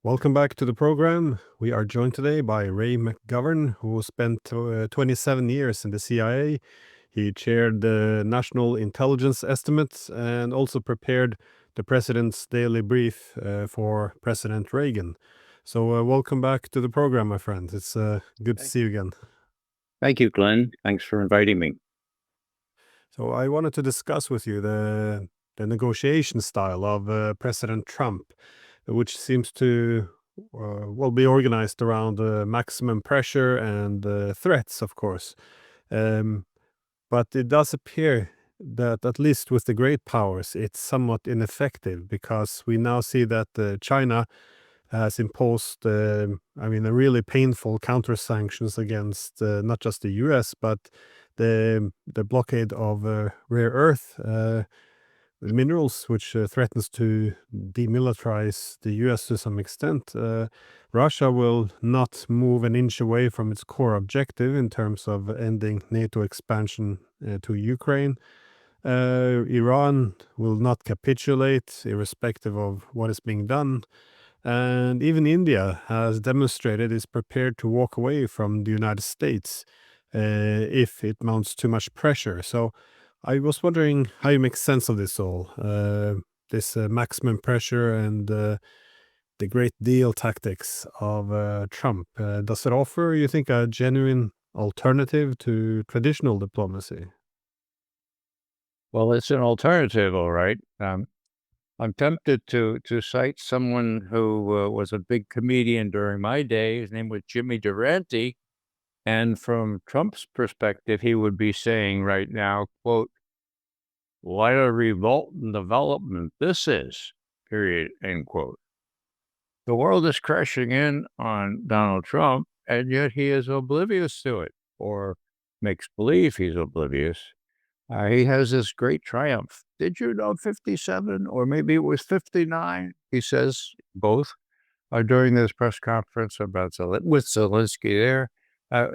Welcome back to the program. We are joined today by Ray McGovern, who spent 27 years in the CIA. He chaired the National Intelligence Estimates and also prepared the president's daily brief for President Reagan. So welcome back to the program, my friend. It's good to see you again. Thank you, Glenn. Thanks for inviting me. So I wanted to discuss with you the negotiation style of President Trump, which seems to be organized around maximum pressure and threats, of course. Um, but it does appear that at least with the great powers, it's somewhat ineffective because we now see that China has imposed, a really painful counter sanctions against not just the U.S. but the blockade of rare earth minerals, which threatens to demilitarize the U.S. to some extent. Russia will not move an inch away from its core objective in terms of ending NATO expansion to Ukraine. Iran will not capitulate, irrespective of what is being done. And even India has demonstrated it's prepared to walk away from the United States if it mounts too much pressure. So I was wondering how you make sense of this all, this maximum pressure and the great deal tactics of Trump. Does it offer, you think, a genuine alternative to traditional diplomacy? Well, it's an alternative, all right. I'm tempted to cite someone who was a big comedian during my day. His name was Jimmy Durante. And from Trump's perspective, he would be saying right now, quote, "What a revolt and development this is," period, end quote. The world is crashing in on Donald Trump, and yet he is oblivious to it, or makes believe he's oblivious. He has this great triumph. Did you know 57, or maybe it was 59? He says both during this press conference about with Zelensky there.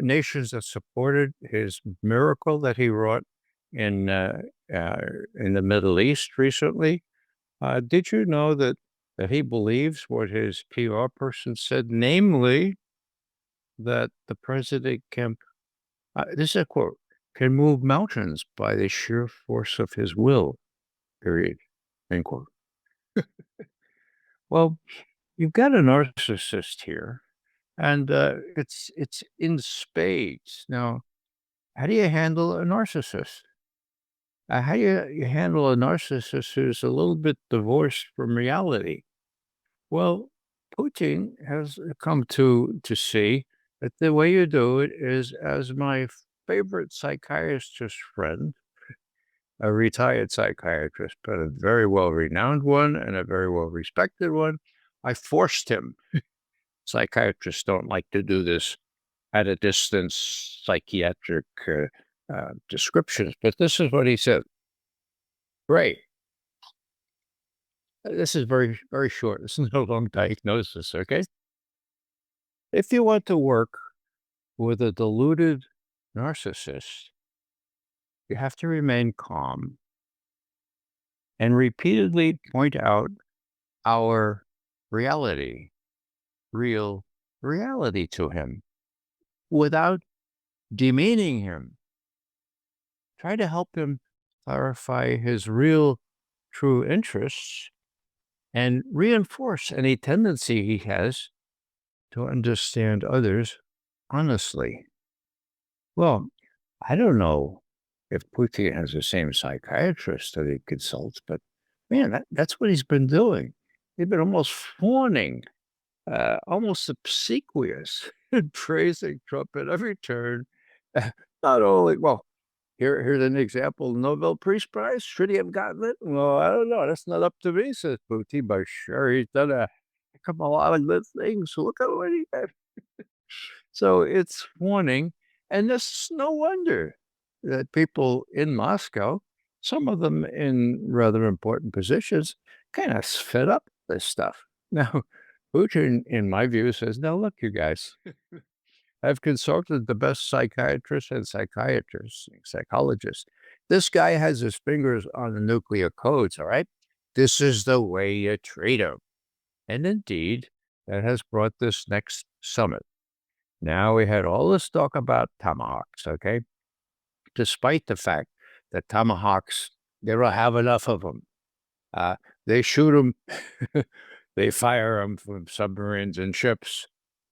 Nations that supported his miracle that he wrought in the Middle East recently. Did you know that he believes what his PR person said, namely that the president can, this is a quote, can move mountains by the sheer force of his will, period, end quote. Well, you've got a narcissist here, and it's in spades. Now, how do you handle a narcissist? How do you handle a narcissist who's a little bit divorced from reality? Well, Putin has come to see that the way you do it is, as my favorite psychiatrist friend, a retired psychiatrist, but a very well-renowned one and a very well-respected one. I forced him. Psychiatrists don't like to do this at a distance psychiatric descriptions, but this is what he said. Ray, this is very, very short. This is no long diagnosis, okay? If you want to work with a deluded narcissist, you have to remain calm and repeatedly point out our reality, real reality to him without demeaning him. Try to help him clarify his real, true interests and reinforce any tendency he has to understand others honestly. Well, I don't know if Putin has the same psychiatrist that he consults, but man, that's what he's been doing. He's been almost fawning, almost obsequious in praising Trump at every turn. Not only, well, here's an example. Nobel Peace Prize. Should he have gotten it? Well, I don't know. That's not up to me, says Putin. But sure, he's done a heck of a lot of good things. Look at what he did. So it's warning. And this no wonder that people in Moscow, some of them in rather important positions, kind of fed up with this stuff. Now, Putin, in my view, says, "No, look, you guys, I've consulted the best psychiatrists and psychologists. This guy has his fingers on the nuclear codes, all right? This is the way you treat him." And indeed, that has brought this next summit. Now we had all this talk about tomahawks, okay? Despite the fact that tomahawks, they don't have enough of them. They shoot them, they fire them from submarines and ships.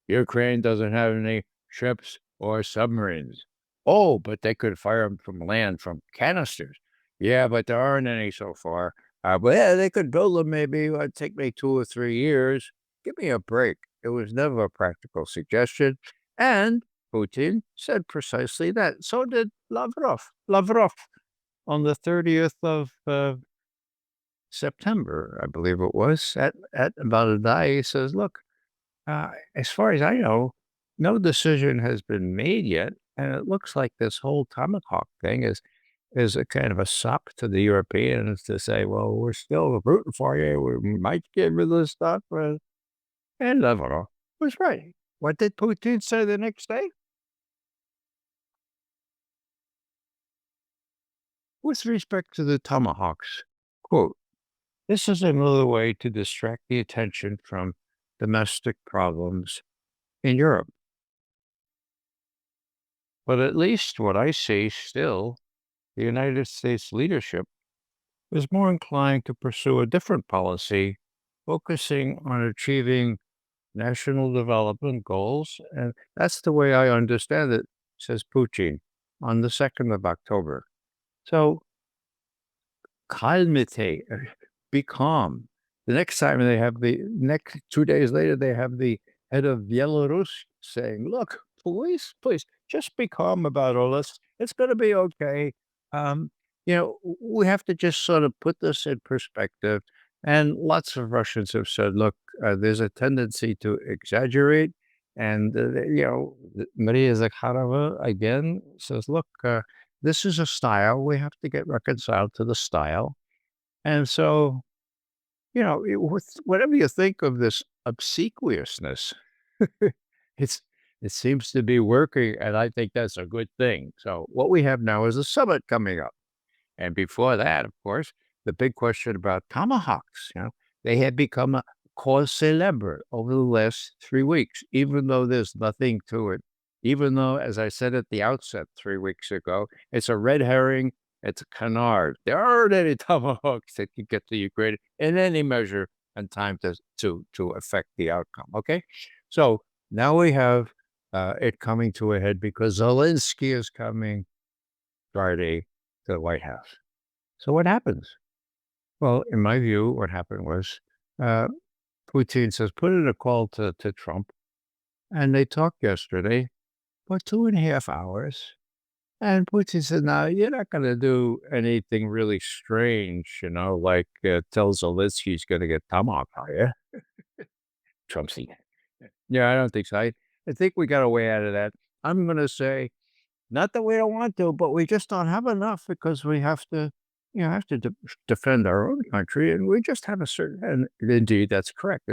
Ukraine doesn't have any ships or submarines. Oh, but they could fire them from land, from canisters. Yeah, but there aren't any so far. But yeah, they could build them maybe. It'd take me 2 or 3 years. Give me a break. It was never a practical suggestion. And Putin said precisely that. So did Lavrov. Lavrov on the 30th of September, I believe it was, at about a day, he says, look, as far as I know, no decision has been made yet, and it looks like this whole tomahawk thing is a kind of a sop to the Europeans to say, well, we're still rooting for you. We might get rid of this stuff. And Lavrov was right. What did Putin say the next day? With respect to the tomahawks, quote, this is another way to distract the attention from domestic problems in Europe. But at least what I see still, the United States leadership is more inclined to pursue a different policy, focusing on achieving national development goals. And that's the way I understand it, says Putin on the 2nd of October. So calmete, be calm. The next time next 2 days later, they have the head of Belarus saying, look, please, just be calm about all this. It's going to be okay. Um, we have to just sort of put this in perspective. And lots of Russians have said, look, there's a tendency to exaggerate. And, Maria Zakharova again says, look, this is a style. We have to get reconciled to the style. And so, whatever you think of this obsequiousness, it's it seems to be working, and I think that's a good thing. So what we have now is a summit coming up. And before that, of course, the big question about tomahawks, they had become a cause célèbre over the last 3 weeks, even though there's nothing to it. Even though, as I said at the outset 3 weeks ago, it's a red herring, it's a canard. There aren't any tomahawks that can get to Ukraine in any measure and time to affect the outcome. Okay, so now we have it coming to a head because Zelensky is coming Friday to the White House. So what happens? Well, in my view, what happened was uh, Putin says, put in a call to Trump, and they talked yesterday for 2.5 hours. And Putin said, now, you're not going to do anything really strange, like tell Zelensky he's going to get tomahawk, are you? Trump said, yeah, I don't think so. I think we got a way out of that. I'm going to say, not that we don't want to, but we just don't have enough because we have to, defend our own country, and we just have a certain. And indeed, that's correct.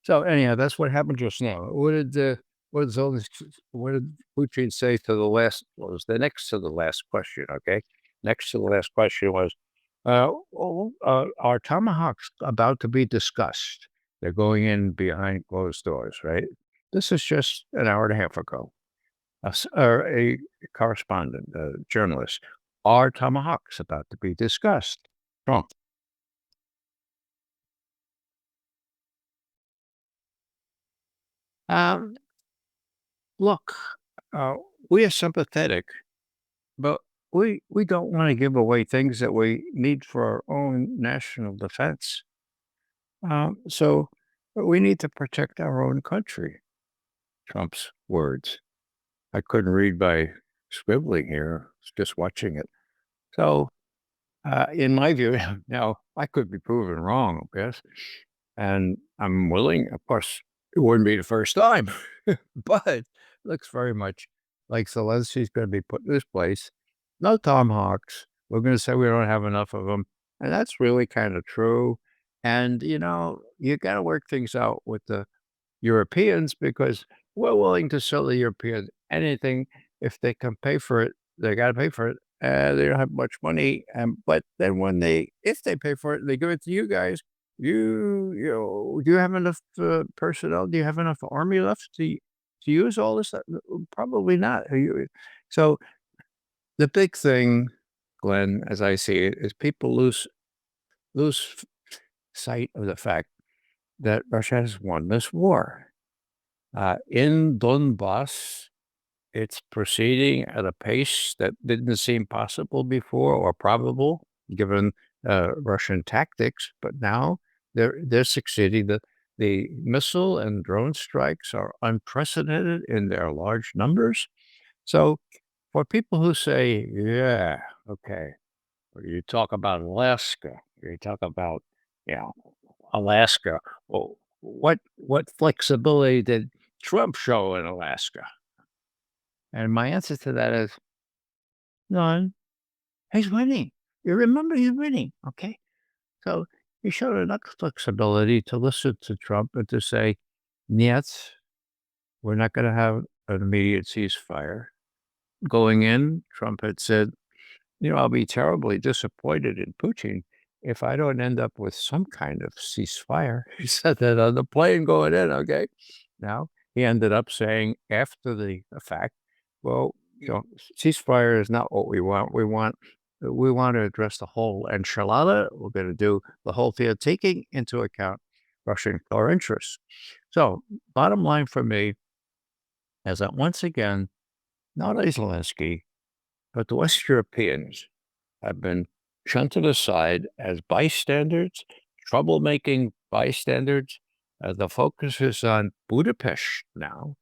So anyhow, that's what happened just now. What did Putin say to the last? What was the next to the last question? Okay, next to the last question was, are tomahawks about to be discussed? They're going in behind closed doors, right? This is just an hour and a half ago. A correspondent, a journalist, are tomahawks about to be discussed? Trump. Um, look, we are sympathetic, but we don't want to give away things that we need for our own national defense. So we need to protect our own country. Trump's words. I couldn't read by scribbling here, just watching it. So in my view, now I could be proven wrong, yes, and I'm willing. Of course, it wouldn't be the first time, but it looks very much like Zelensky's going to be put in this place. No tomahawks. We're going to say we don't have enough of them, and that's really kind of true. And you got to work things out with the Europeans because we're willing to sell the Europeans anything if they can pay for it. They got to pay for it. They don't have much money, but then if they pay for it, they give it to you guys. do you have enough personnel? Do you have enough army left to use all this? Probably not. So the big thing, Glenn, as I see it, is people lose sight of the fact that Russia has won this war. In Donbass, it's proceeding at a pace that didn't seem possible before or probable, given Russian tactics. But now they're succeeding. The missile and drone strikes are unprecedented in their large numbers. So for people who say, yeah, okay, or you talk about Alaska, or you talk about, you know, Alaska. Well, what flexibility did Trump show in Alaska? And my answer to that is none. He's winning. You remember he's winning, okay? So he showed enough flexibility to listen to Trump and to say, yes, we're not going to have an immediate ceasefire. Going in, Trump had said, I'll be terribly disappointed in Putin if I don't end up with some kind of ceasefire. He said that on the plane going in, okay? Now, he ended up saying after the fact, well, ceasefire is not what we want. We want to address the whole enchilada. We're going to do the whole field, taking into account Russian core interests. So, bottom line for me is that once again, not Zelensky, but the West Europeans have been shunted aside as bystanders, troublemaking bystanders. The focus is on Budapest now,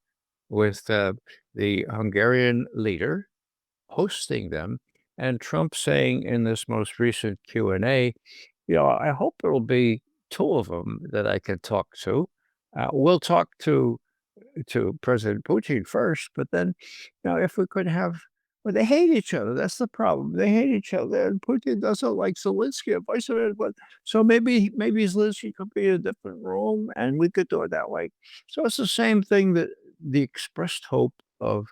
with the Hungarian leader hosting them, and Trump saying in this most recent Q&A, I hope it will be two of them that I can talk to. We'll talk to President Putin first, but then, if we could have, well, they hate each other. That's the problem. They hate each other, and Putin doesn't like Zelensky and vice versa. But so maybe Zelensky could be in a different room, and we could do it that way. So it's the same thing that the expressed hope of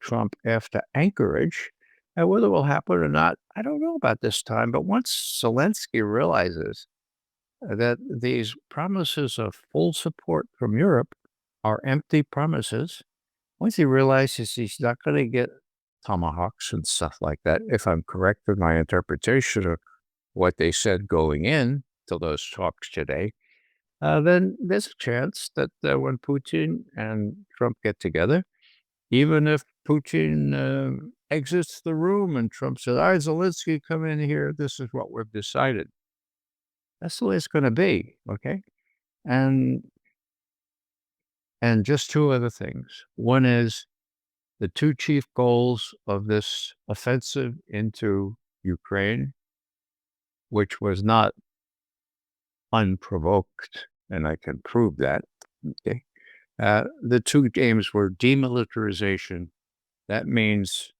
Trump after Anchorage, and whether it will happen or not, I don't know about this time. But once Zelensky realizes that these promises of full support from Europe are empty promises, once he realizes he's not going to get tomahawks and stuff like that, if I'm correct in my interpretation of what they said going in to those talks today, then there's a chance that when Putin and Trump get together, even if Putin exits the room and Trump says, all right, Zelensky, come in here, this is what we've decided. That's the way it's going to be, okay? And just two other things. One is the two chief goals of this offensive into Ukraine, which was not unprovoked, and I can prove that. Okay. The two aims were demilitarization. That means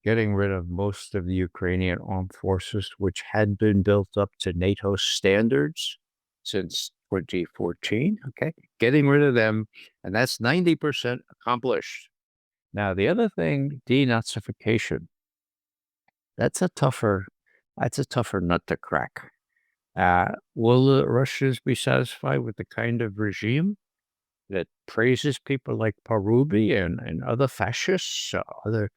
getting rid of most of the Ukrainian armed forces, which had been built up to NATO standards since 2014. Okay. Getting rid of them, and that's 90% accomplished. Now, the other thing, denazification, that's a tougher nut to crack. Will the Russians be satisfied with the kind of regime that praises people like Parubi and other fascists, other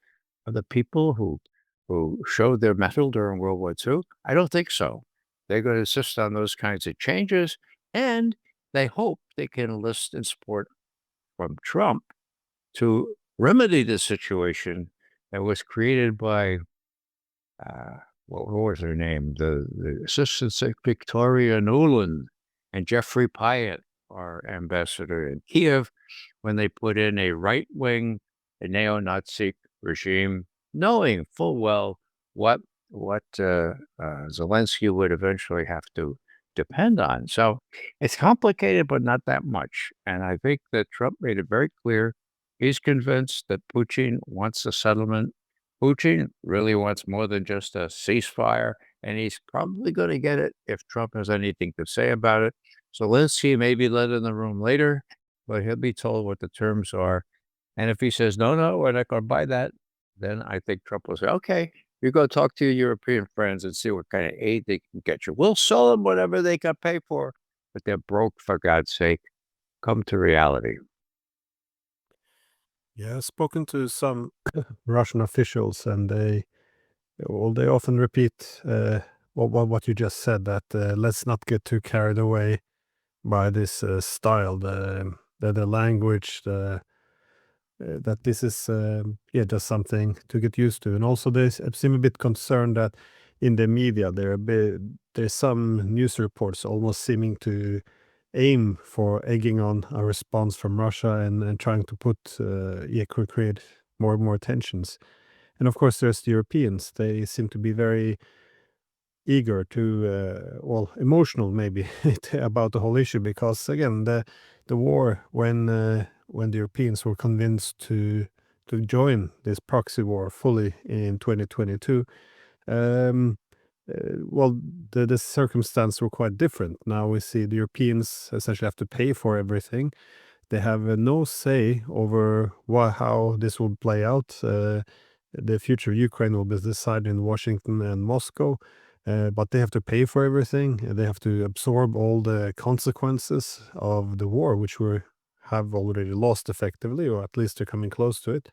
people who showed their mettle during World War II? I don't think so. They're going to insist on those kinds of changes, and they hope they can enlist in support from Trump to remedy the situation that was created by, what was her name? The Assistant Secretary Victoria Nuland and Jeffrey Pyatt, our ambassador in Kiev, when they put in a right-wing, a neo-Nazi regime, knowing full well what Zelensky would eventually have to depend on. So it's complicated, but not that much. And I think that Trump made it very clear he's convinced that Putin wants a settlement. Putin really wants more than just a ceasefire, and he's probably going to get it if Trump has anything to say about it. Zelensky may be let in the room later, but he'll be told what the terms are. And if he says, no, we're not going to buy that, then I think Trump will say, okay, You go talk to your European friends and see what kind of aid they can get you. We'll sell them whatever they can pay for, but they're broke, for God's sake. Come to reality. Yeah, I've spoken to some Russian officials, and they often repeat what you just said, that let's not get too carried away by this style, the language, that this is yeah, just something to get used to. And also they seem a bit concerned that in the media there's some news reports almost seeming to aim for egging on a response from Russia, and trying to put yeah, create more and more tensions. And of course there's the Europeans. They seem to be very eager to well, emotional maybe about the whole issue, because again, the war, when the Europeans were convinced to join this proxy war fully in 2022, um, well, the circumstances were quite different. Now we see the Europeans essentially have to pay for everything. They have no say over how this will play out. The future of Ukraine will be decided in Washington and Moscow, but they have to pay for everything. They have to absorb all the consequences of the war, which we have already lost effectively, or at least they're coming close to it.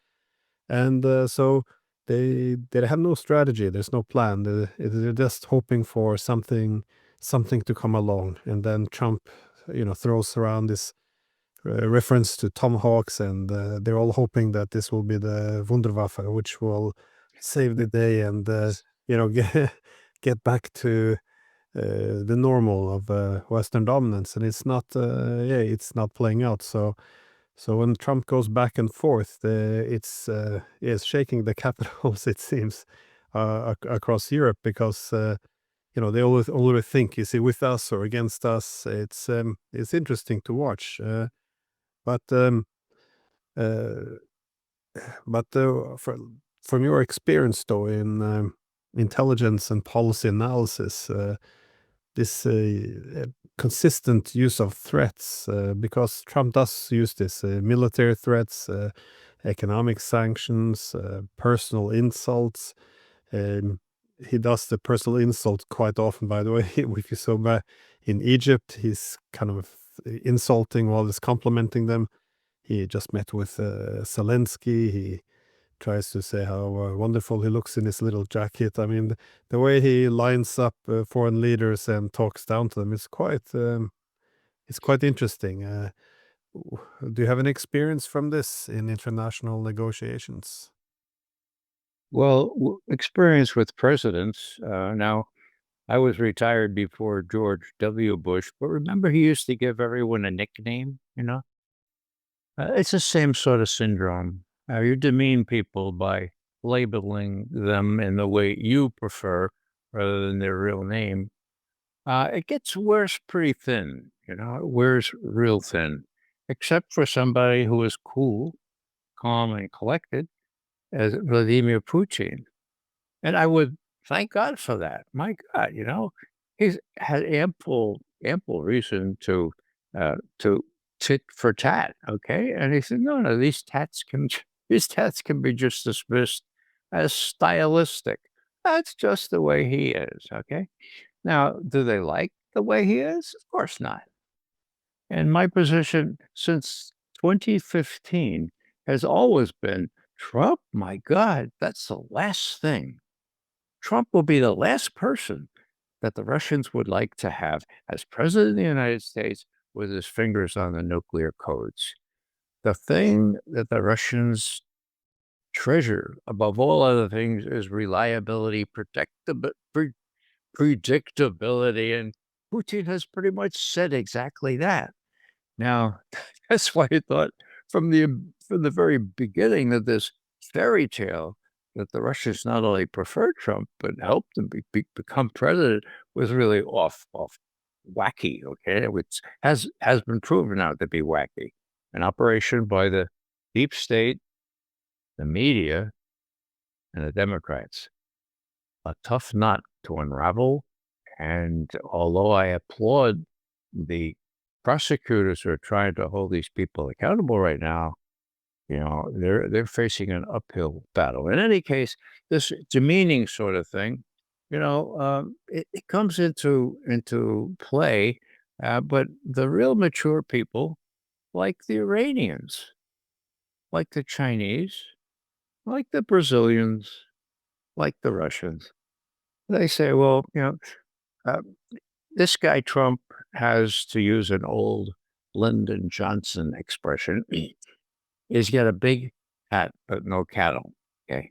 And so they have no strategy. There's no plan. They're just hoping for something to come along, and then Trump, throws around this reference to tomahawks, and they're all hoping that this will be the Wunderwaffe, which will save the day, and get back to the normal of Western dominance. And it's not, yeah, it's not playing out. So when Trump goes back and forth, it's shaking the capitals, it seems, across Europe, because they always think, is he with us or against us? It's interesting to watch. But uh, from your experience, though, in intelligence and policy analysis, this consistent use of threats, because Trump does use this military threats, economic sanctions, personal insults. Um, he does the personal insult quite often, by the way. If you saw back in Egypt, he's kind of insulting while he's complimenting them. He just met with Zelensky. He tries to say how wonderful he looks in his little jacket. I mean, the way he lines up foreign leaders and talks down to them is it's quite interesting. Do you have any experience from this in international negotiations? Well, experience with presidents. Now, I was retired before George W. Bush, but remember he used to give everyone a nickname, you know? It's the same sort of syndrome. You demean people by labeling them in the way you prefer rather than their real name. It gets worse pretty thin, it wears real thin, except for somebody who is cool, calm, and collected, as Vladimir Putin. And I would thank God for that. My God, he's had ample reason to tit for tat, okay? And he said, no, these tats can be just dismissed as stylistic. That's just the way he is, okay? Now, do they like the way he is? Of course not. And my position since 2015 has always been Trump, my God, that's the last thing. Trump will be the last person that the Russians would like to have as president of the United States with his fingers on the nuclear codes. The thing that the Russians treasure above all other things is reliability, predictability, and Putin has pretty much said exactly that. Now, that's why I thought from the very beginning of this fairy tale that the Russians not only preferred Trump, but helped him become president was really off wacky, okay? Which has been proven out to be wacky. An operation by the deep state, the media, and the Democrats. A tough nut to unravel. And although I applaud the prosecutors who are trying to hold these people accountable right now, They're facing an uphill battle. In any case, this demeaning sort of thing, it comes into play. But the real mature people, like the Iranians, like the Chinese, like the Brazilians, like the Russians, they say, well, uh, this guy Trump has, to use an old Lyndon Johnson expression, he's got a big hat, but no cattle. Okay.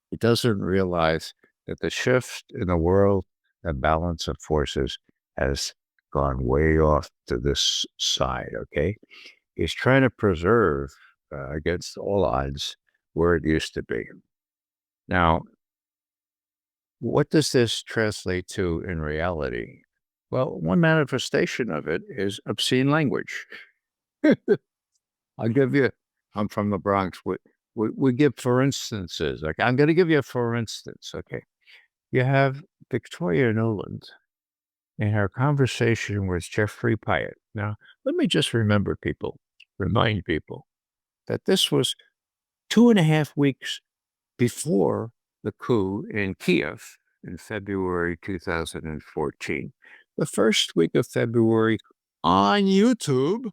He doesn't realize that the shift in the world and balance of forces has gone way off to this side. Okay. He's trying to preserve against all odds where it used to be. Now, what does this translate to in reality? Well, one manifestation of it is obscene language. I'll give you, I'm from the Bronx. We give for instances. Like, I'm going to give you a for instance. Okay. You have Victoria Nuland in her conversation with Jeffrey Pyatt. Now, let me just remind people that this was 2.5 weeks before the coup in Kiev in February 2014. The first week of February on YouTube,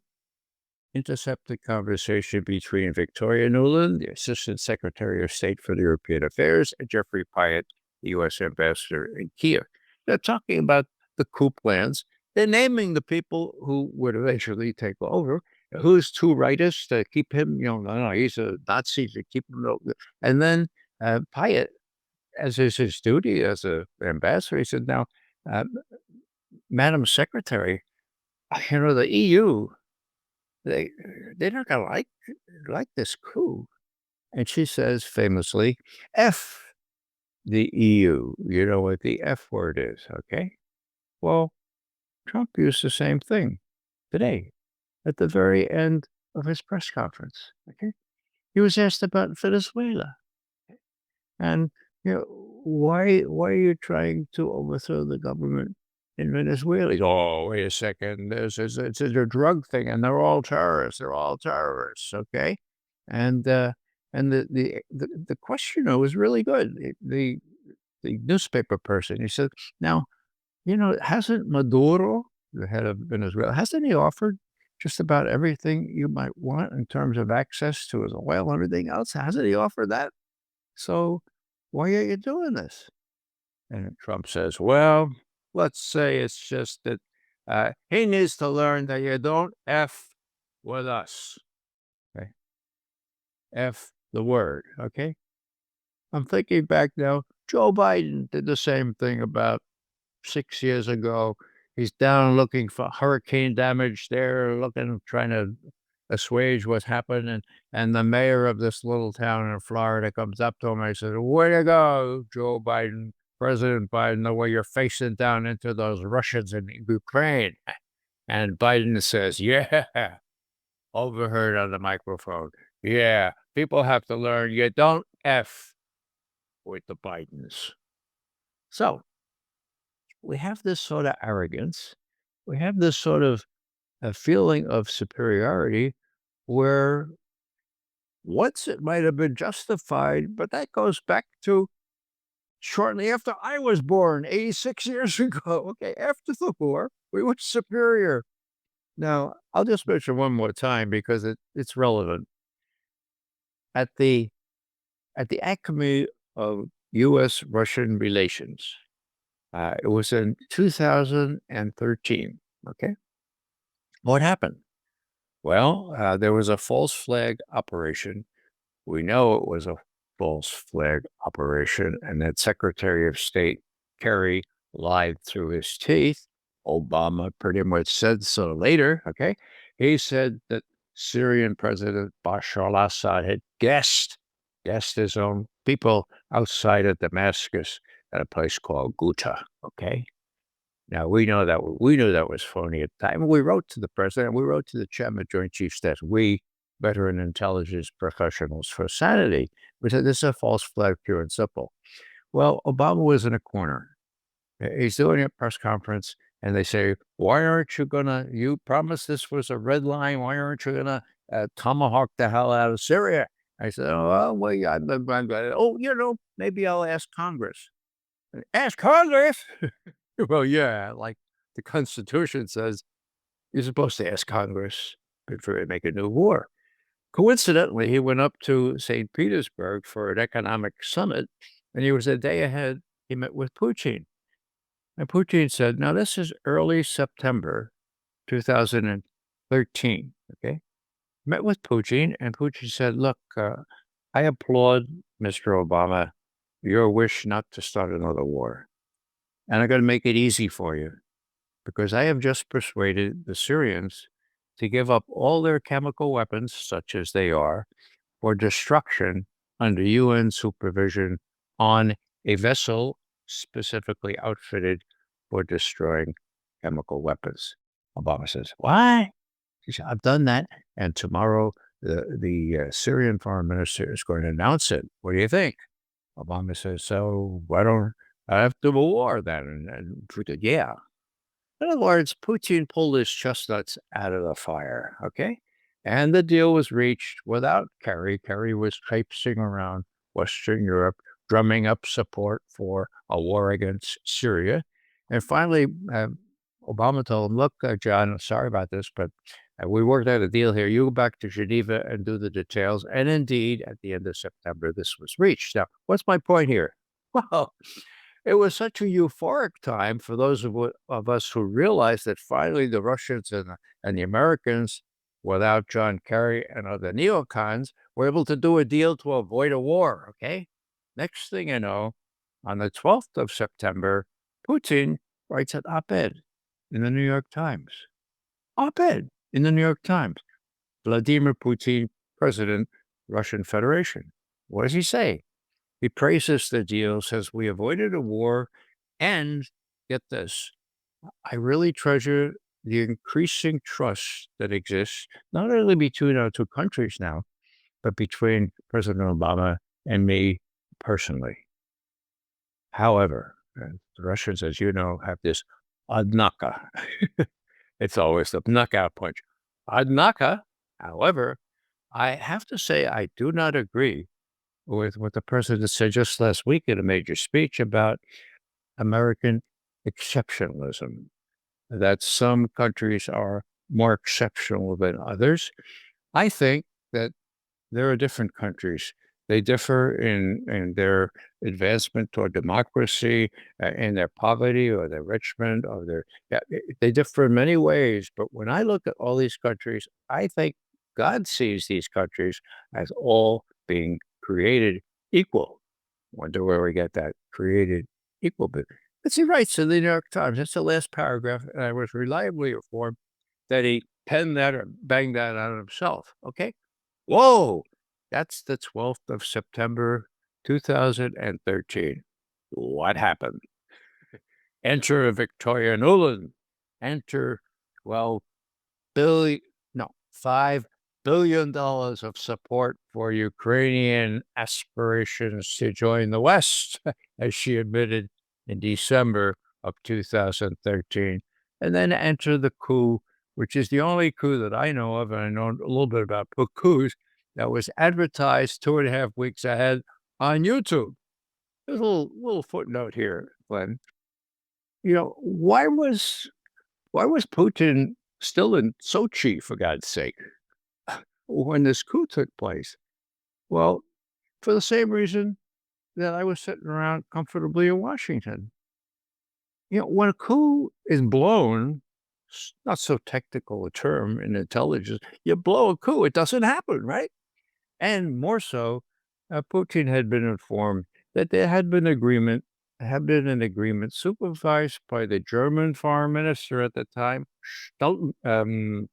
intercepted conversation between Victoria Nuland, the Assistant Secretary of State for the European Affairs, and Jeffrey Pyatt, the U.S. Ambassador in Kiev. They're talking about the coup plans. They're naming the people who would eventually take over. Who's too rightist to keep him? No, he's a Nazi to keep him. And then Pyatt, as is his duty as an ambassador, he said, now, uh, Madam Secretary, the EU, they're not going to like this coup. And she says famously, F the EU. You know what the F word is, okay? Well, Trump used the same thing today at the very end of his press conference, okay? He was asked about Venezuela. And, why are you trying to overthrow the government in Venezuela? He goes, oh, wait a second. It's a drug thing, and they're all terrorists. They're all terrorists, okay? And the questioner was really good. The newspaper person, he said, now, hasn't Maduro, the head of Venezuela, hasn't he offered just about everything you might want in terms of access to his oil and everything else? Hasn't he offered that? So why are you doing this? And Trump says, well, let's say it's just that he needs to learn that you don't F with us. Okay. F the word. Okay. I'm thinking back now, Joe Biden did the same thing about 6 years ago. He's down looking for hurricane damage there, trying to assuage what's happened. And the mayor of this little town in Florida comes up to him and he says, way to go, Joe Biden, President Biden, the way you're facing down into those Russians in Ukraine. And Biden says, yeah, overheard on the microphone. Yeah, people have to learn you don't F with the Bidens. So we have this sort of arrogance. We have this sort of a feeling of superiority where once it might have been justified, but that goes back to shortly after I was born, 86 years ago. Okay, after the war, we were superior. Now, I'll just mention one more time because it's relevant. At the acme of U.S.-Russian relations, it was in 2013, okay? What happened? Well, there was a false flag operation. We know it was a false flag operation, and that Secretary of State Kerry lied through his teeth. Obama pretty much said so later, okay? He said that Syrian President Bashar al-Assad had guessed his own people outside of Damascus at a place called Ghouta, okay? Now, we knew that was phony at the time. We wrote to the president, we wrote to the chairman of Joint Chiefs Staff, we, veteran intelligence professionals for sanity. We said, this is a false flag, pure and simple. Well, Obama was in a corner. He's doing a press conference, and they say, why aren't you you promised this was a red line, why aren't you gonna tomahawk the hell out of Syria. I said, oh, well, yeah, maybe I'll ask Congress. Ask Congress? Well, yeah, like the Constitution says, you're supposed to ask Congress before you make a new war. Coincidentally, he went up to St. Petersburg for an economic summit, and he was a day ahead. He met with Putin. And Putin said, now this is early September 2013, okay? Met with Putin, and Putin said, look, I applaud Mr. Obama, your wish not to start another war. And I'm going to make it easy for you because I have just persuaded the Syrians to give up all their chemical weapons, such as they are, for destruction under UN supervision on a vessel specifically outfitted for destroying chemical weapons. Obama says, what? He said, I've done that. And tomorrow, the Syrian foreign minister is going to announce it. What do you think? Obama says, so why don't I have to war then? And Putin, yeah. In other words, Putin pulled his chestnuts out of the fire, okay? And the deal was reached without Kerry. Kerry was traipsing around Western Europe, drumming up support for a war against Syria. And finally, Obama told him, look, John, sorry about this, but we worked out a deal here. You go back to Geneva and do the details. And indeed, at the end of September, this was reached. Now, what's my point here? Well, it was such a euphoric time for those of us who realized that finally the Russians and the Americans, without John Kerry and other neocons, were able to do a deal to avoid a war, okay? Next thing you know, on the 12th of September, Putin writes an op-ed in the New York Times. Op-ed in the New York Times. Vladimir Putin, President, Russian Federation. What does he say? He praises the deal, says we avoided a war, and get this, I really treasure the increasing trust that exists, not only between our two countries now, but between President Obama and me personally. However, the Russians, as you know, have this adnaka. It's always the knockout punch. Adnaka, however, I have to say I do not agree with what the president said just last week in a major speech about American exceptionalism, that some countries are more exceptional than others. I think that there are different countries. They differ in their advancement toward democracy, in their poverty or their enrichment, or they differ in many ways. But when I look at all these countries, I think God sees these countries as all being created equal. Wonder where we get that created equal bit. But he writes in the New York Times, that's the last paragraph, and I was reliably informed that he penned that or banged that out himself. Okay. Whoa, that's the 12th of September, 2013. What happened? Enter Victoria Nuland. Enter, well, $5 billion of support for Ukrainian aspirations to join the West, as she admitted in December of 2013. And then enter the coup, which is the only coup that I know of, and I know a little bit about coups, that was advertised 2.5 weeks ahead on YouTube. There's a little footnote here, Glenn. You know, why was Putin still in Sochi, for God's sake, when this coup took place? Well, for the same reason that I was sitting around comfortably in Washington. You know, when a coup is blown, it's not so technical a term in intelligence, you blow a coup, it doesn't happen, right? And more so, Putin had been informed that there had been an agreement supervised by the German foreign minister at the time, Steinmeier,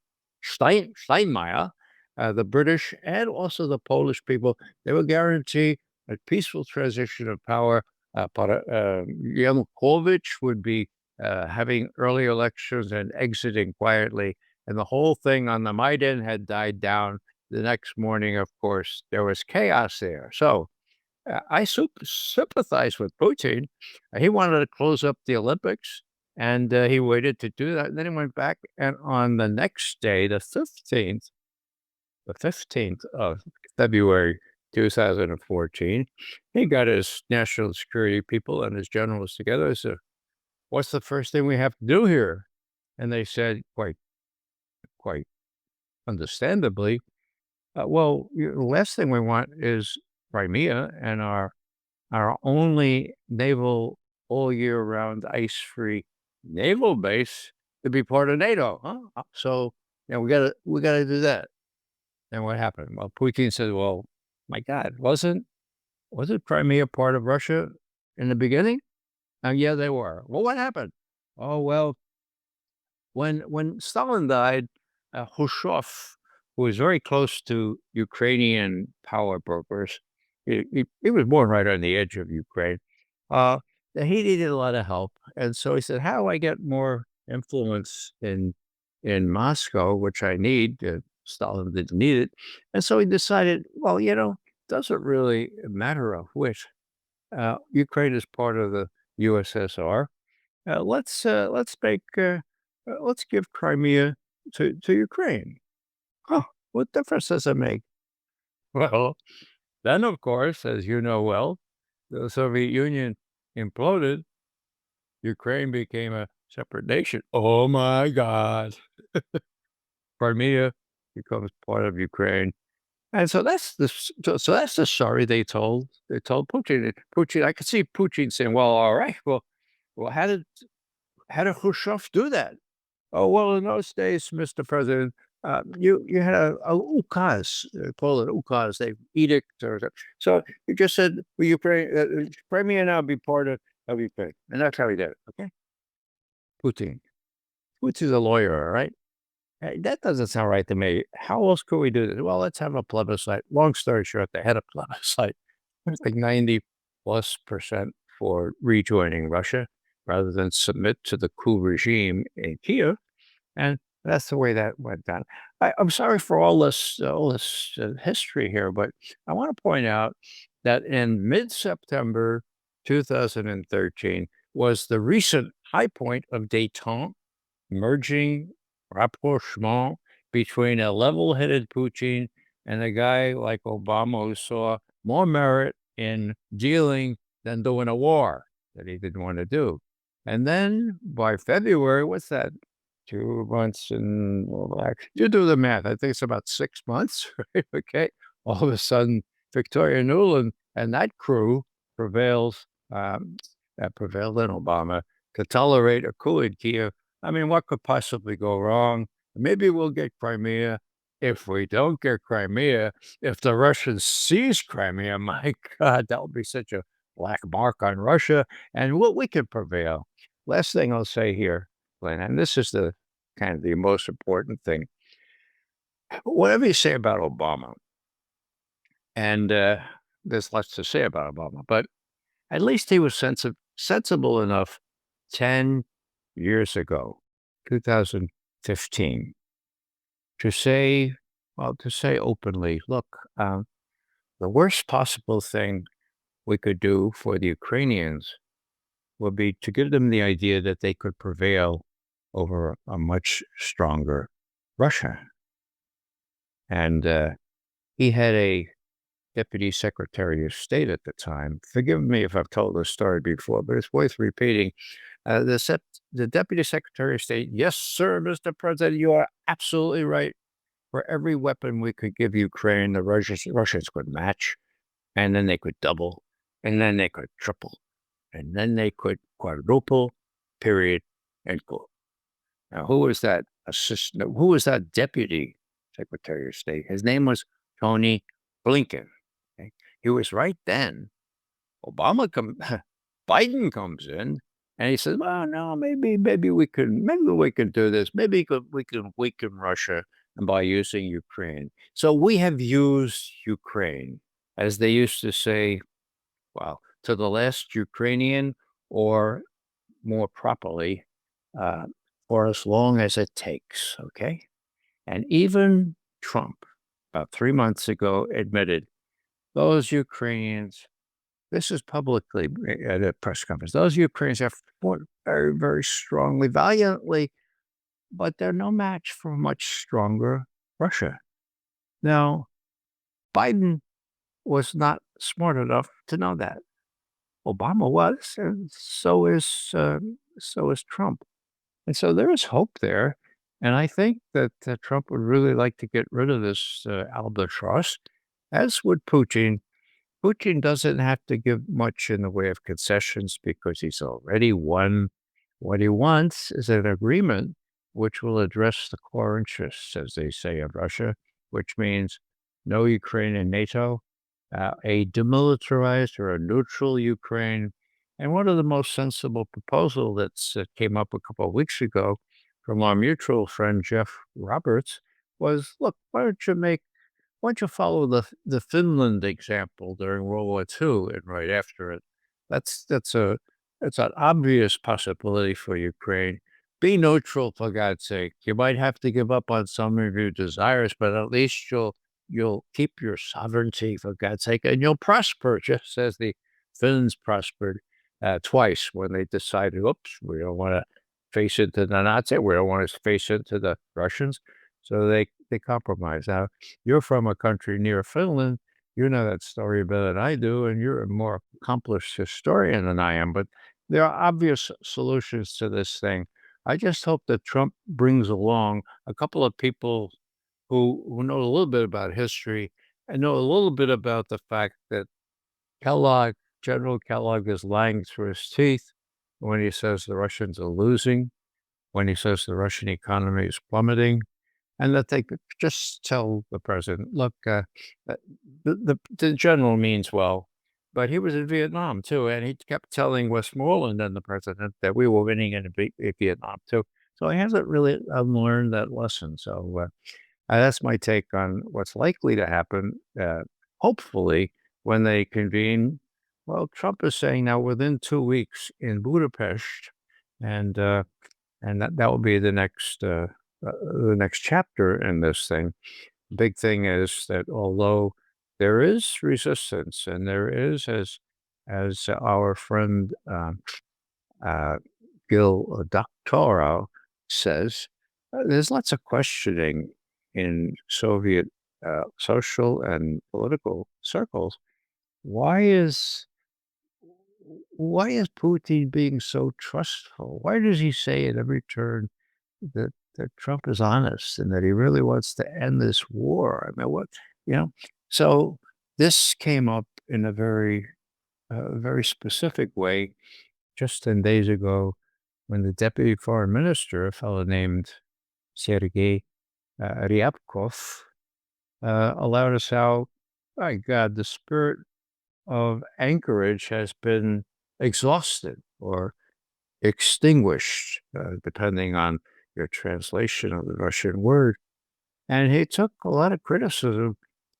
the British, and also the Polish people. They would guarantee a peaceful transition of power. Yanukovych would be having early elections and exiting quietly. And the whole thing on the Maidan had died down. The next morning, of course, there was chaos there. So I sympathize with Putin. He wanted to close up the Olympics, and he waited to do that. And then he went back, and on the next day, the 15th, the 15th of February 2014, he got his national security people and his generals together and said, "What's the first thing we have to do here?" And they said, quite understandably, well, the last thing we want is Crimea and our only naval all year round ice-free naval base to be part of NATO, huh? So, we gotta do that. And what happened? Well, Putin said, "Well, my God, wasn't Crimea part of Russia in the beginning?" Yeah, they were. Well, what happened? Oh, well, when Stalin died, Khrushchev, who was very close to Ukrainian power brokers, he was born right on the edge of Ukraine. Uh, he needed a lot of help, and so he said, "How do I get more influence in Moscow, which I need?" Stalin didn't need it, and so he decided, well, doesn't really matter of which. Ukraine is part of the USSR. Let's give Crimea to Ukraine. Huh, what difference does it make? Well, then, of course, as you know well, the Soviet Union imploded. Ukraine became a separate nation. Oh my God. Crimea becomes part of Ukraine. And so that's the story they told Putin. Putin, I could see Putin saying, "Well, all right, well, how did Khrushchev do that?" Oh, well, in those days, Mr. President, you had a ukaz, call it ukaz, they edict so you just said, "Will Ukraine, Crimea now be part of Ukraine," and that's how he did it. Okay, Putin. Putin's a lawyer, all right? Hey, that doesn't sound right to me. How else could we do this? Well, let's have a plebiscite. Long story short, they had a plebiscite. It's like 90+% for rejoining Russia rather than submit to the coup regime in Kiev. And that's the way that went down. I'm sorry for all this history here, but I want to point out that in mid-September 2013 was the recent high point of détente, merging rapprochement between a level-headed Putin and a guy like Obama who saw more merit in dealing than doing a war that he didn't want to do. And then by February, what's that? 2 months and well, you do the math. I think it's about 6 months, right? Okay. All of a sudden, Victoria Nuland and that crew prevails, that prevailed in Obama to tolerate a coup in Kiev. I mean, what could possibly go wrong? Maybe we'll get Crimea. If we don't get Crimea, if the Russians seize Crimea, my God, that would be such a black mark on Russia. And what we could prevail. Last thing I'll say here, Glenn, and this is the kind of the most important thing. Whatever you say about Obama, and there's lots to say about Obama, but at least he was sensible enough 10 years ago, 2015, to say, well, to say openly, look, the worst possible thing we could do for the Ukrainians would be to give them the idea that they could prevail over a much stronger Russia. And he had a deputy secretary of state at the time. Forgive me if I've told this story before, but it's worth repeating. The deputy secretary of state, "Yes, sir, Mr. President, you are absolutely right. For every weapon we could give Ukraine, the Russians could match, and then they could double, and then they could triple, and then they could quadruple, period, end quote." Now, who was that assistant? Who was that deputy secretary of state? His name was Tony Blinken. Okay? He was right then. Biden comes in and he says, "Well, no, maybe we can do this. Maybe we can weaken Russia by using Ukraine." So we have used Ukraine, as they used to say, well, to the last Ukrainian, or more properly, uh, for as long as it takes. Okay. And even Trump, about 3 months ago, admitted those Ukrainians, this is publicly at a press conference, those Ukrainians have fought very, very strongly, valiantly, but they're no match for a much stronger Russia. Now, Biden was not smart enough to know that. Obama was, and so is Trump. And so there is hope there. And I think that Trump would really like to get rid of this albatross, as would Putin. Putin doesn't have to give much in the way of concessions because he's already won. What he wants is an agreement which will address the core interests, as they say of Russia, which means no Ukraine in NATO, a demilitarized or a neutral Ukraine. And one of the most sensible proposal that's came up a couple of weeks ago from our mutual friend Jeff Roberts was, look, why don't you follow the Finland example during World War II and right after it? That's an obvious possibility for Ukraine. Be neutral, for God's sake. You might have to give up on some of your desires, but at least you'll keep your sovereignty, for God's sake, and you'll prosper, just as the Finns prospered twice when they decided, oops, we don't want to face into the Nazis, we don't want to face into the Russians. So they compromise. Now, you're from a country near Finland. You know that story better than I do, and you're a more accomplished historian than I am. But there are obvious solutions to this thing. I just hope that Trump brings along a couple of people who know a little bit about history and know a little bit about the fact that General Kellogg is lying through his teeth when he says the Russians are losing, when he says the Russian economy is plummeting, and that they could just tell the president, look, the general means well, but he was in Vietnam too, and he kept telling Westmoreland and the president that we were winning in Vietnam too. So he hasn't really unlearned that lesson. So that's my take on what's likely to happen. Hopefully, when they convene, well, Trump is saying now within 2 weeks in Budapest, and that will be the next chapter in this thing. The big thing is that although there is resistance, and there is, as our friend Gil Doctorow says, there's lots of questioning in Soviet social and political circles. Why is Putin being so trustful? Why does he say at every turn that Trump is honest and that he really wants to end this war? I mean, what, you know? So this came up in a very specific way just 10 days ago when the deputy foreign minister, a fellow named Sergei Ryabkov, allowed us out. My God, the spirit of anchorage has been exhausted or extinguished, depending on your translation of the Russian word. And he took a lot of criticism,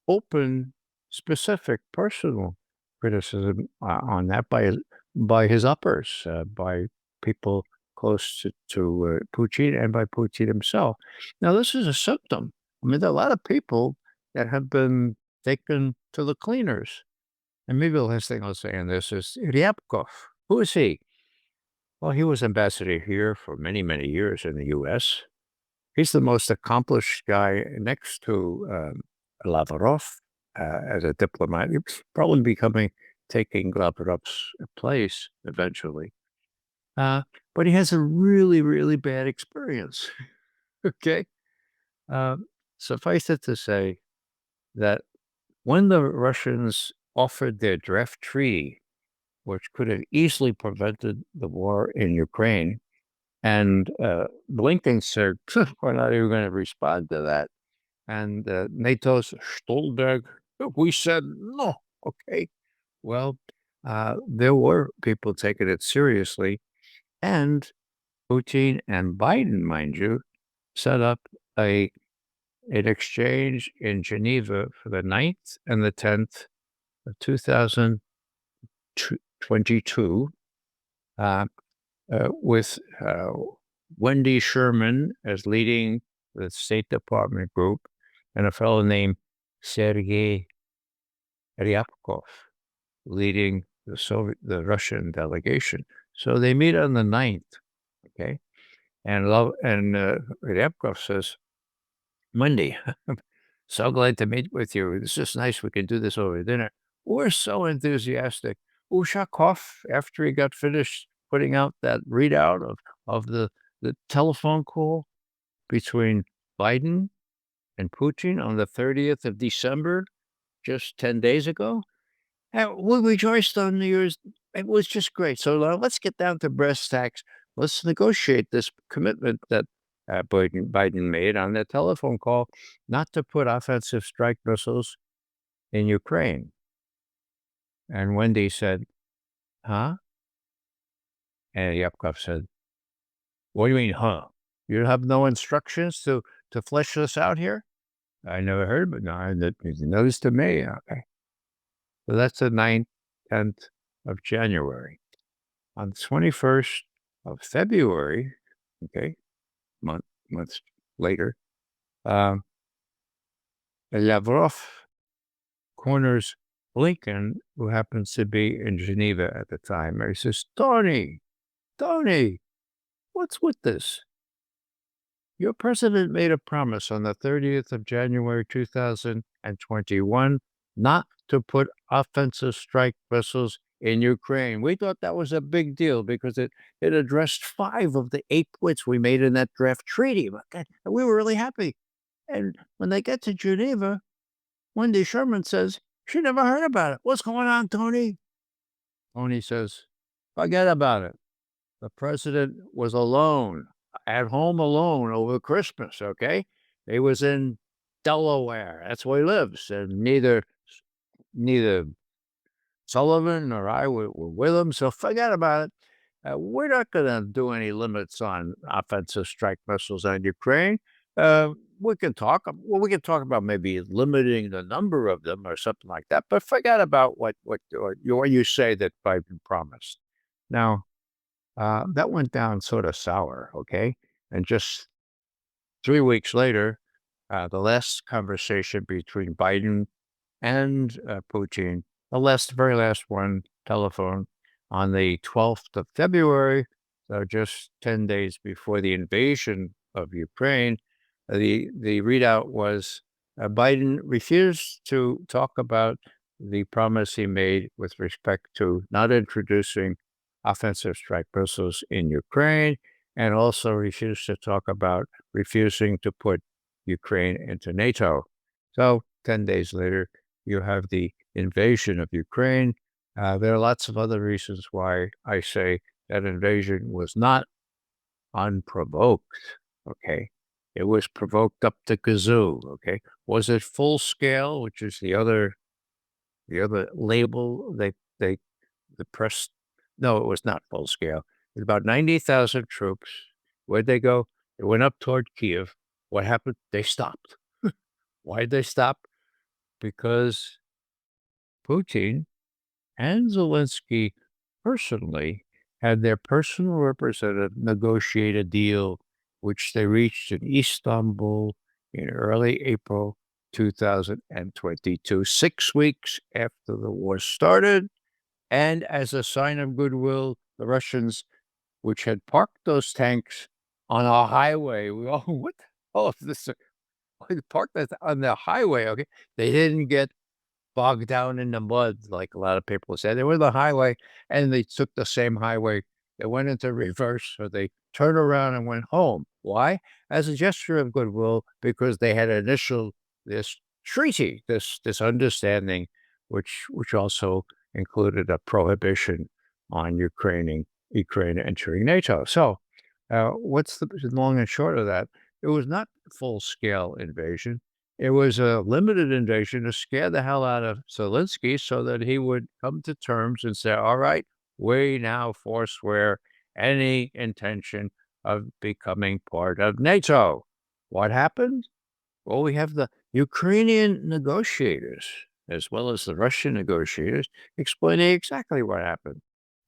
open, specific, personal criticism on that by his uppers, by people close to Putin and by Putin himself. Now, this is a symptom. I mean, there are a lot of people that have been taken to the cleaners. And maybe the last thing I'll say on this is Ryabkov. Who is he? Well, he was ambassador here for many, many years in the U.S. He's the most accomplished guy next to Lavrov as a diplomat. He's probably taking Lavrov's place eventually. But he has a really, really bad experience. Okay. Suffice it to say that when the Russians offered their draft treaty, which could have easily prevented the war in Ukraine, and Blinken said, we're not even going to respond to that. And NATO's Stoltenberg, we said no. Okay. Well, there were people taking it seriously. And Putin and Biden, mind you, set up an exchange in Geneva for the 9th and the 10th of 2022 with Wendy Sherman as leading the State Department group and a fellow named Sergei Ryabkov leading the Russian delegation. So they meet on the 9th, okay? And Ryabkov says, Wendy, So glad to meet with you. It's just nice we can do this over dinner. We're so enthusiastic. Ushakov, after he got finished putting out that readout of the telephone call between Biden and Putin on the 30th of December, just 10 days ago, and we rejoiced on New Year's. It was just great. So now let's get down to brass tacks. Let's negotiate this commitment that Biden made on that telephone call not to put offensive strike missiles in Ukraine. And Wendy said, huh? And Yapkov said, what do you mean, huh? You have no instructions to flesh this out here? I never heard, but no, that is news to me. Okay. So that's the 9th, 10th of January. On the 21st of February, okay, months later, Lavrov corners Blinken, who happens to be in Geneva at the time. And he says, Tony, what's with this? Your president made a promise on the 30th of January 2021 not to put offensive strike missiles in Ukraine. We thought that was a big deal because it addressed 5 of the 8 points we made in that draft treaty. And we were really happy. And when they get to Geneva, Wendy Sherman says, she never heard about it. What's going on, Tony? Tony says, forget about it. The president was alone, at home alone over Christmas, okay? He was in Delaware. That's where he lives. And neither Sullivan or I were with him, so forget about it. We're not going to do any limits on offensive strike missiles on Ukraine. We can talk. Well, we can talk about maybe limiting the number of them or something like that. But forget about what you say that Biden promised. Now, that went down sort of sour. Okay, and just 3 weeks later, the last conversation between Biden and Putin, the very last one, telephone, on the 12th of February, so just 10 days before the invasion of Ukraine. The readout was Biden refused to talk about the promise he made with respect to not introducing offensive strike missiles in Ukraine, and also refused to talk about refusing to put Ukraine into NATO. So 10 days later, you have the invasion of Ukraine. There are lots of other reasons why I say that invasion was not unprovoked. Okay. It was provoked up to kazoo. Okay. Was it full scale, which is the other label the press? No, it was not full scale. It was about 90,000 troops. Where'd they go? They went up toward Kiev. What happened? They stopped. Why did they stop? Because Putin and Zelensky personally had their personal representative negotiate a deal, which they reached in Istanbul in early April 2022, 6 weeks after the war started. And as a sign of goodwill, the Russians, which had parked those tanks on a highway, we all, what the hell is this? They parked that on the highway, okay? They didn't get bogged down in the mud, like a lot of people said. They were on the highway, and they took the same highway. They went into reverse, so they turned around and went home. Why? As a gesture of goodwill, because they had initial this treaty, this understanding, which also included a prohibition on Ukraine entering NATO. So, what's the long and short of that? It was not full scale invasion. It was a limited invasion to scare the hell out of Zelensky so that he would come to terms and say, all right, we now forswear any intention of becoming part of NATO. What happened? Well, we have the Ukrainian negotiators, as well as the Russian negotiators, explaining exactly what happened.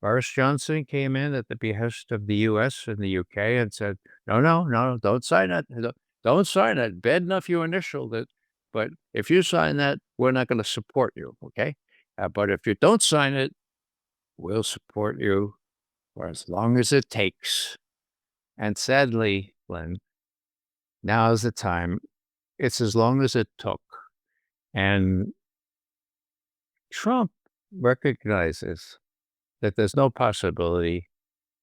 Boris Johnson came in at the behest of the US and the UK and said, no, don't sign it. Don't sign it. Bad enough you initialed it, but if you sign that, we're not going to support you, okay? But if you don't sign it, we'll support you for as long as it takes. And sadly, Glenn, now is the time. It's as long as it took And Trump recognizes that there's no possibility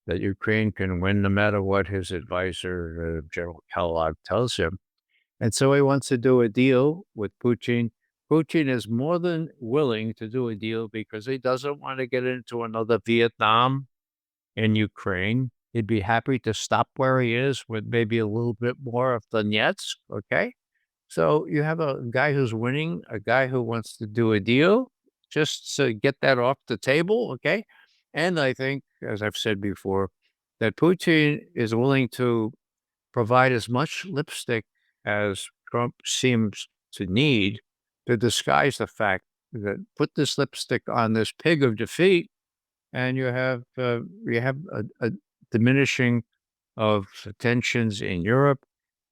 that Ukraine can win no matter what his advisor, General Kellogg, tells him. And so he wants to do a deal with Putin. Putin is more than willing to do a deal because he doesn't want to get into another Vietnam in Ukraine. He'd be happy to stop where he is with maybe a little bit more of Donetsk, okay? So you have a guy who's winning, a guy who wants to do a deal just to get that off the table, okay? And I think, as I've said before, that Putin is willing to provide as much lipstick as Trump seems to need to disguise the fact that put this lipstick on this pig of defeat, and you have a diminishing of tensions in Europe,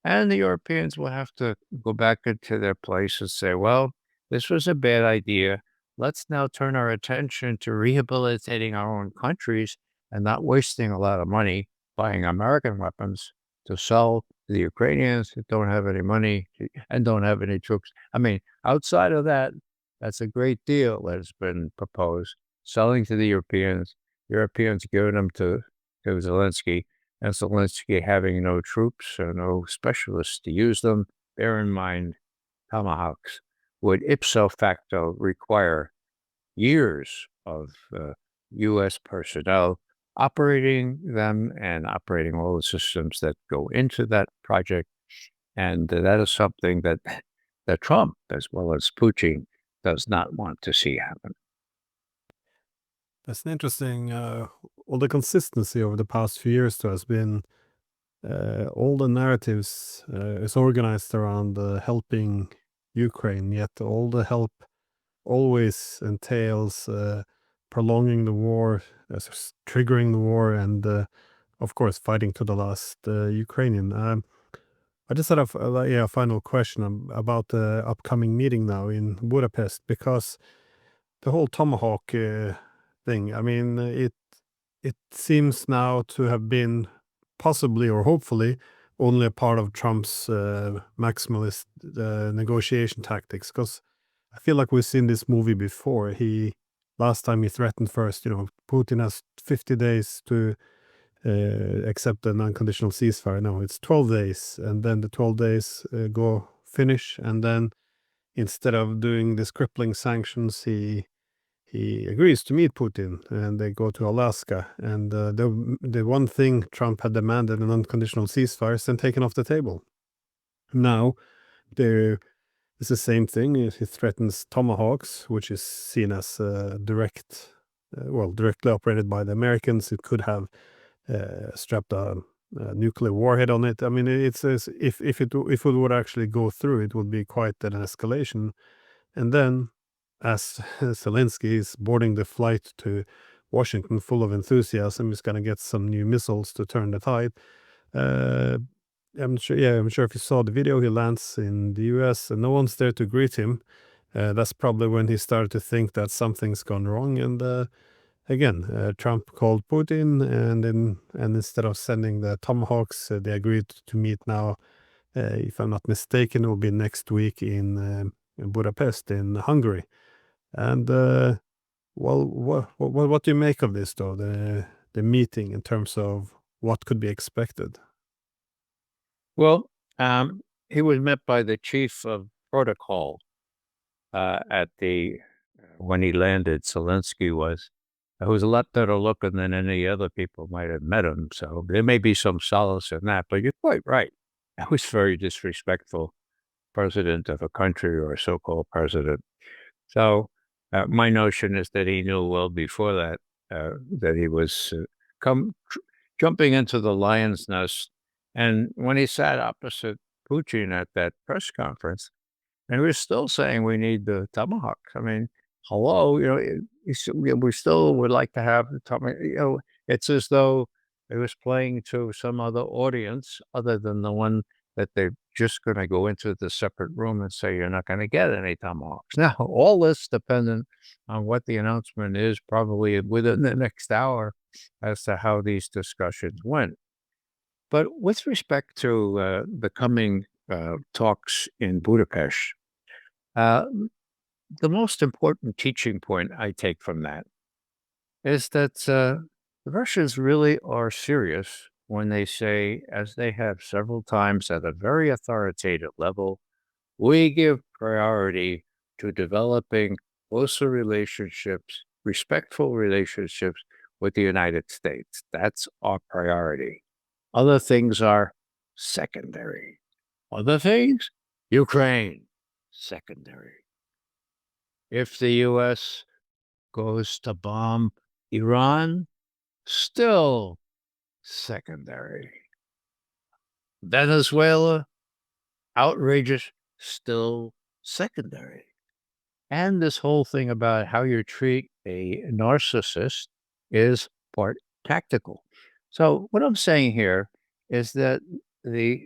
and the Europeans will have to go back into their place and say, well, this was a bad idea. Let's now turn our attention to rehabilitating our own countries and not wasting a lot of money buying American weapons to sell to the Ukrainians who don't have any money and don't have any troops. I mean, outside of that, that's a great deal that has been proposed. Selling to the Europeans, Europeans giving them to Zelensky, and Zelensky having no troops or no specialists to use them. Bear in mind, tomahawks would ipso facto require years of U.S. personnel operating them and operating all the systems that go into that project. And that is something that Trump, as well as Putin, does not want to see happen. That's an interesting. All the consistency over the past few years though has been all the narratives is organized around helping Ukraine, yet all the help always entails prolonging the war, triggering the war, and of course fighting to the last Ukrainian. I just had a final question about the upcoming meeting now in Budapest, because the whole tomahawk thing. I mean, it seems now to have been possibly or hopefully only a part of Trump's maximalist negotiation tactics. Because I feel like we've seen this movie before. Last time he threatened first, Putin has 50 days to accept an unconditional ceasefire. No, it's 12 days, and then the 12 days go finish, and then instead of doing these crippling sanctions, he agrees to meet Putin, and they go to Alaska. And the one thing Trump had demanded, an unconditional ceasefire, is then taken off the table. Now, there is the same thing. He threatens tomahawks, which is seen as directly operated by the Americans. It could have strapped a nuclear warhead on it. I mean, it says if it would actually go through, it would be quite an escalation. And then, as Zelensky is boarding the flight to Washington full of enthusiasm, he's going to get some new missiles to turn the tide. I'm sure if you saw the video, he lands in the US and no one's there to greet him. That's probably when he started to think that something's gone wrong. And again, Trump called Putin, and instead of sending the tomahawks, they agreed to meet now. If I'm not mistaken, it will be next week in Budapest in Hungary. And what do you make of this, though, the meeting, in terms of what could be expected? Well, he was met by the chief of protocol at when he landed. Zelensky was, who was a lot better looking than any other people might have met him. So there may be some solace in that. But you're quite right. That was very disrespectful, president of a country or a so-called president. So my notion is that he knew well before that that he was jumping into the lion's nest. And when he sat opposite Putin at that press conference, and we're still saying we need the tomahawks. I mean, hello, we still would like to have the tomahawk. It's as though it was playing to some other audience other than the one that they're just going to go into the separate room and say, you're not going to get any tomahawks. Now, all this dependent on what the announcement is, probably within the next hour, as to how these discussions went. But with respect to the coming talks in Budapest, Uh, the most important teaching point I take from that is that the Russians really are serious when they say, as they have several times at a very authoritative level, we give priority to developing closer relationships, respectful relationships with the United States. That's our priority. Other things are secondary. Other things, Ukraine, secondary. If the US goes to bomb Iran, still secondary. Venezuela, outrageous, still secondary. And this whole thing about how you treat a narcissist is part tactical. So, what I'm saying here is that the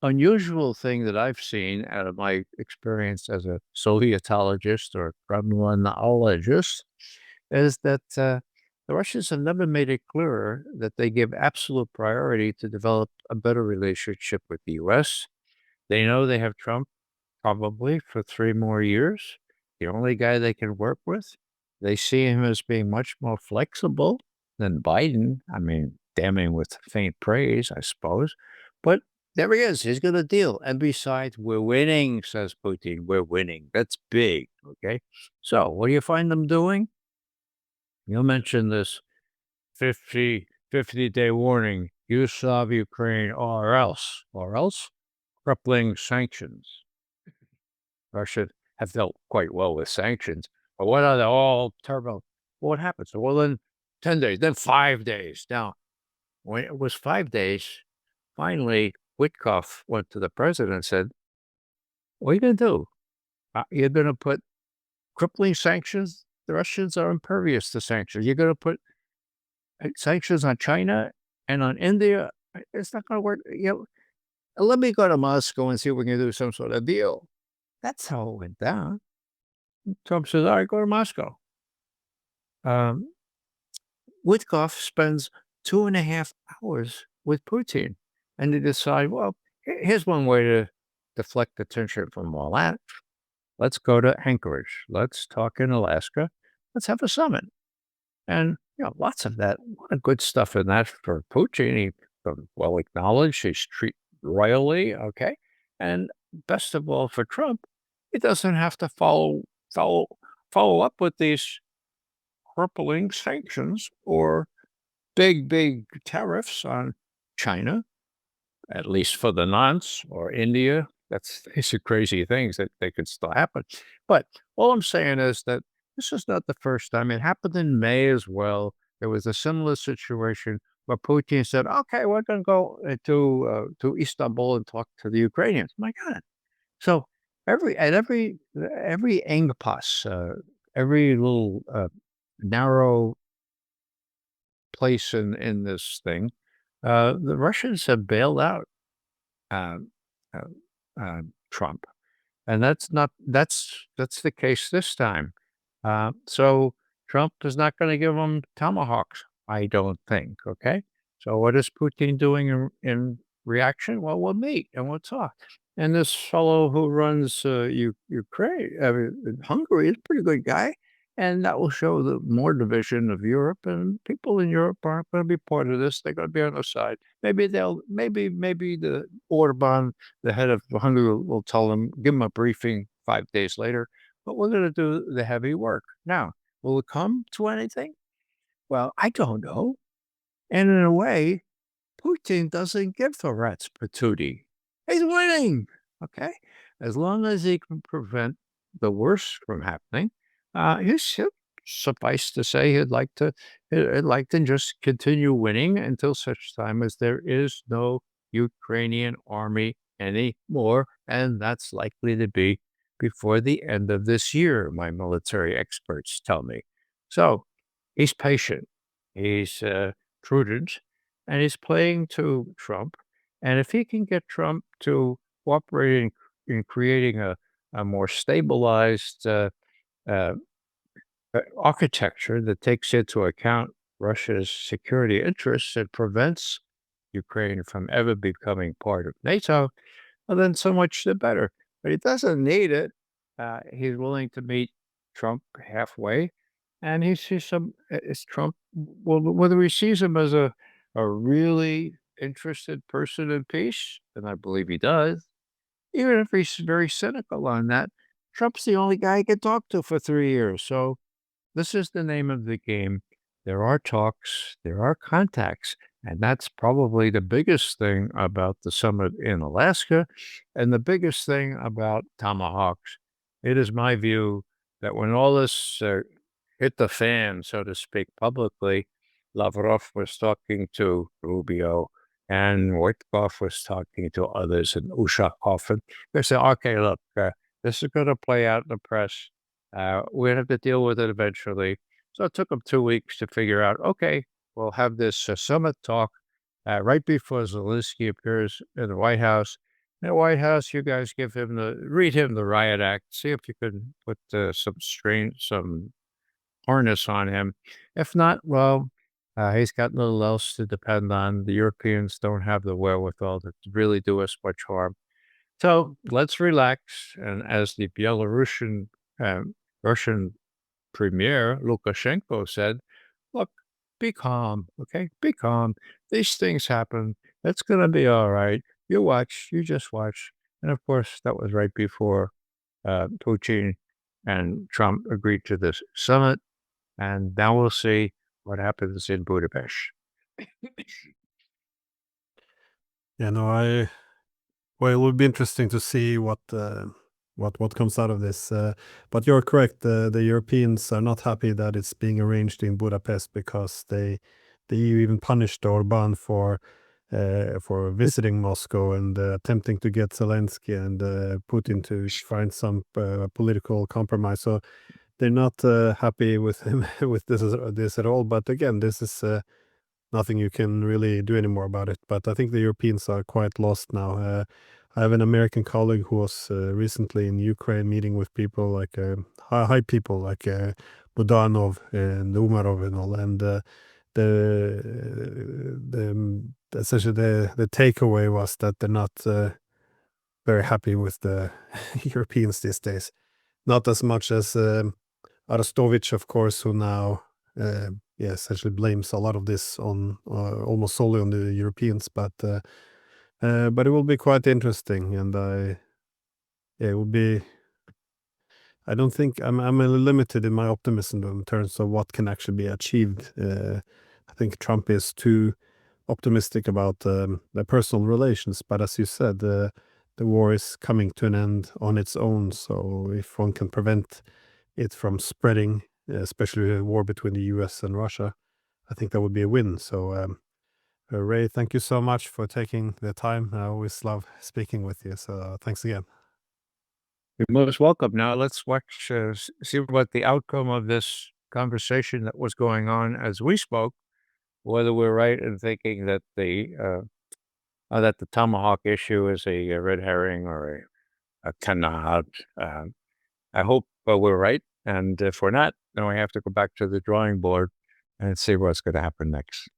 unusual thing that I've seen out of my experience as a Sovietologist or Kremlinologist is that the Russians have never made it clearer that they give absolute priority to develop a better relationship with the US. They know they have Trump probably for 3 more years, the only guy they can work with. They see him as being much more flexible than Biden. I mean, damning with faint praise, I suppose. But there he is. He's gonna deal. And besides, we're winning, says Putin. We're winning. That's big. Okay. So what do you find them doing? You mentioned this 50-day warning. You solve Ukraine or else crippling sanctions. Russia have dealt quite well with sanctions, but what are they all terrible? What happens? Well, then 10 days, then 5 days. Now, when it was 5 days, finally, Witkoff went to the president and said, "What are you going to do? You're going to put crippling sanctions? The Russians are impervious to sanctions. You're going to put sanctions on China and on India? It's not going to work. Let me go to Moscow and see if we can do some sort of deal." That's how it went down. Trump says, "All right, go to Moscow." Um, Witkoff spends 2.5 hours with Putin, and they decide, well, here's one way to deflect attention from all that. Let's go to Anchorage. Let's talk in Alaska. Let's have a summit. And, lots of that, a lot of good stuff in that for Putin. Well acknowledged. He's treated royally. Okay. And best of all for Trump, he doesn't have to follow, follow up with these crippling sanctions or big tariffs on China, at least for the nonce, or India. These are crazy things that they could still happen. But all I'm saying is that this is not the first time. It happened in May as well. There was a similar situation where Putin said, "Okay, we're going to go to Istanbul and talk to the Ukrainians." My God! So every engpass, every little narrow place in this thing, the Russians have bailed out um, uh, Trump, and that's the case this time. So Trump is not going to give them tomahawks, I don't think. Okay, so what is Putin doing in reaction? Well, we'll meet and we'll talk. And this fellow who runs Ukraine, Hungary, is a pretty good guy. And that will show the more division of Europe, and people in Europe aren't going to be part of this. They're going to be on the side. Maybe the Orban, the head of Hungary, will tell them, give them a briefing 5 days later. But we're going to do the heavy work. Now, will it come to anything? Well, I don't know. And in a way, Putin doesn't give the rat's patootie. He's winning. Okay. As long as he can prevent the worst from happening, he'll suffice to say he'd like to just continue winning until such time as there is no Ukrainian army anymore. And that's likely to be before the end of this year, my military experts tell me. So he's patient. He's prudent, and he's playing to Trump. And if he can get Trump to cooperate in creating a more stabilized uh, architecture that takes into account Russia's security interests and prevents Ukraine from ever becoming part of NATO, well, then so much the better. But he doesn't need it. he's willing to meet Trump halfway, and he sees some is Trump well, whether he sees him as a really interested person in peace, and I believe he does, even if he's very cynical on that, Trump's the only guy he can talk to for 3 years, so this is the name of the game. There are talks, there are contacts, and that's probably the biggest thing about the summit in Alaska and the biggest thing about tomahawks. It is my view that when all this hit the fan, so to speak, publicly, Lavrov was talking to Rubio and Witkoff was talking to others and Ushakov. And they said, okay, look, this is going to play out in the press. We'd have to deal with it eventually. So it took them 2 weeks to figure out, okay, we'll have this summit talk right before Zelensky appears in the White House. In the White House, you guys read him the riot act, see if you can put some harness on him. If not, well, he's got little else to depend on. The Europeans don't have the wherewithal to really do us much harm. So let's relax. And as the Russian premier Lukashenko said, look, be calm, okay? Be calm. These things happen. It's going to be all right. You watch, you just watch. And of course, that was right before Putin and Trump agreed to this summit. And now we'll see what happens in Budapest. Yeah, no, well, it would be interesting to see what comes out of this. But you're correct. The Europeans are not happy that it's being arranged in Budapest because the EU even punished Orban for visiting Moscow and attempting to get Zelensky and Putin to find some political compromise. So they're not happy with him with this at all. But again, this is nothing you can really do anymore about it. But I think the Europeans are quite lost now. I have an American colleague who was recently in Ukraine meeting with people like high people like Budanov and Umarov and all, and essentially the takeaway was that they're not very happy with the Europeans these days. Not as much as Arestovich, of course, who now essentially blames a lot of this on almost solely on the Europeans, but it will be quite interesting, and it will be. I don't think I'm limited in my optimism in terms of what can actually be achieved. I think Trump is too optimistic about the personal relations, but as you said, the war is coming to an end on its own. So if one can prevent it from spreading, especially a war between the U.S. and Russia, I think that would be a win. So Ray, thank you so much for taking the time. I always love speaking with you. So thanks again. You're most welcome. Now let's watch, see what the outcome of this conversation that was going on as we spoke, whether we're right in thinking that the tomahawk issue is a red herring or a canard. I hope we're right. And if we're not, then we have to go back to the drawing board and see what's going to happen next.